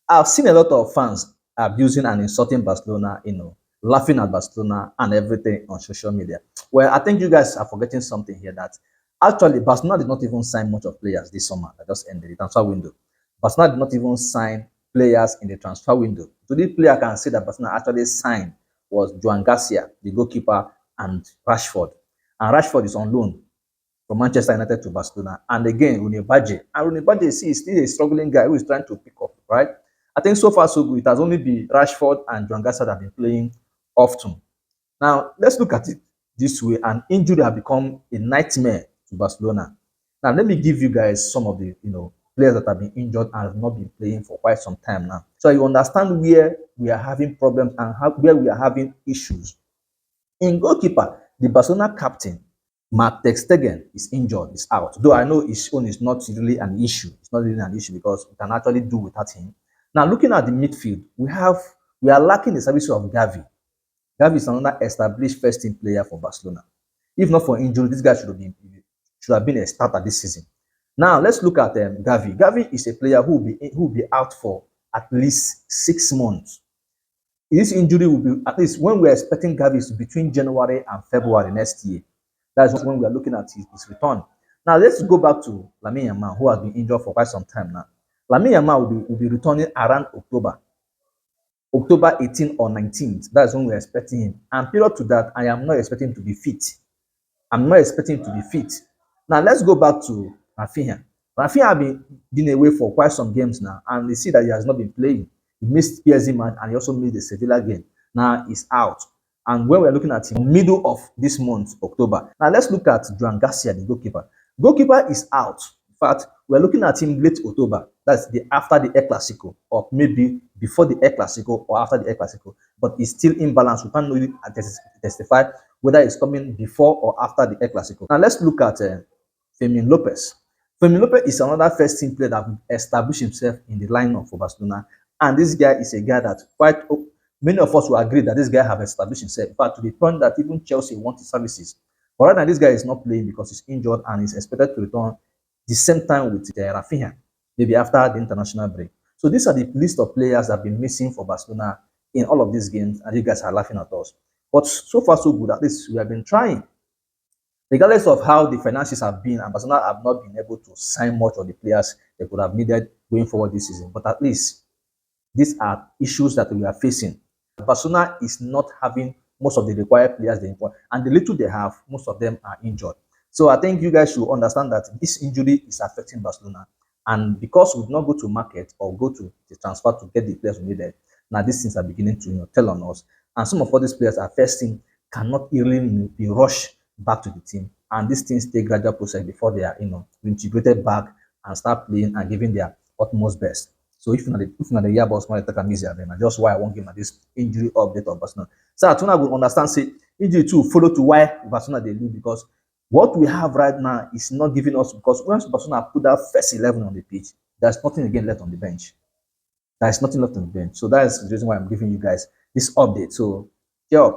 I've seen a lot of fans abusing and insulting Barcelona, laughing at Barcelona and everything on social media. Well, I think you guys are forgetting something here that actually Barcelona did not even sign much of players this summer that just ended the transfer window. Barcelona did not even sign players in the transfer window. The only player I can say that Barcelona actually signed was Joan Garcia, the goalkeeper, and Rashford. And Rashford is on loan from Manchester United to Barcelona. And again, Rooney Badge. And Rooney Badge is still a struggling guy who is trying to pick up, right? I think so far so good. It has only been Rashford and Joan Garcia that have been playing often. Now, let's look at it this way. An injury has become a nightmare to Barcelona. Now, let me give you guys some of the, players that have been injured and have not been playing for quite some time now. So you understand where we are having problems and where we are having issues. In goalkeeper, the Barcelona captain, Mark Ter Stegen, is injured, is out. Though I know his own is not really an issue. It's not really an issue because we can actually do without him. Now, looking at the midfield, we are lacking the services of Gavi. Gavi is another established first team player for Barcelona. If not for injury, this guy should have been a starter this season. Now let's look at Gavi. Gavi is a player who will be out for at least 6 months. This injury will be at least when we're expecting Gavi is between January and February next year. That's when we are looking at his return. Now let's go back to Lamine Yamal, who has been injured for quite some time now. Lamine Yamal will be returning around October 18th or 19th. That's when we're expecting him. And period to that, I am not expecting him to be fit. I'm not expecting him to be fit. Now let's go back to Rafinha. Rafinha has been away for quite some games now, and we see that he has not been playing. He missed PSG match and he also missed the Sevilla game. Now he's out. And when we're looking at him, middle of this month, October. Now let's look at Joan Garcia, the goalkeeper. Goalkeeper is out. In fact, we're looking at him late October. That's after the El Clasico, or maybe before the El Clasico or after the El Clasico. But it's still imbalanced. We can't really testify whether it's coming before or after the El Clasico. Now let's look at Fermin Lopez. Fermin Lopez is another first team player that established himself in the lineup for Barcelona. And this guy is a guy that many of us will agree that this guy have established himself. But to the point that even Chelsea want his services. But right now, this guy is not playing because he's injured and is expected to return the same time with Rafinha, maybe after the international break. So these are the list of players that have been missing for Barcelona in all of these games, and you guys are laughing at us. But so far, so good. At least we have been trying. Regardless of how the finances have been, and Barcelona have not been able to sign much of the players they could have needed going forward this season. But at least these are issues that we are facing. Barcelona is not having most of the required players they import, and the little they have, most of them are injured. So I think you guys should understand that this injury is affecting Barcelona. And because we do not go to market or go to the transfer to get the players we needed, now these things are beginning to tell on us. And some of all these players are first team cannot really be rushed back to the team. And these things take gradual process before they are integrated back and start playing and giving their utmost best. So if not the year boss want to take am easy, then na just why I won't give this injury update of Barcelona. So Atuna will understand say injury too follow to why Barcelona they lose because what we have right now is not giving us because once Barcelona put that first 11 on the pitch, there's nothing again left on the bench. There's nothing left on the bench. So that is the reason why I'm giving you guys this update. So, yeah.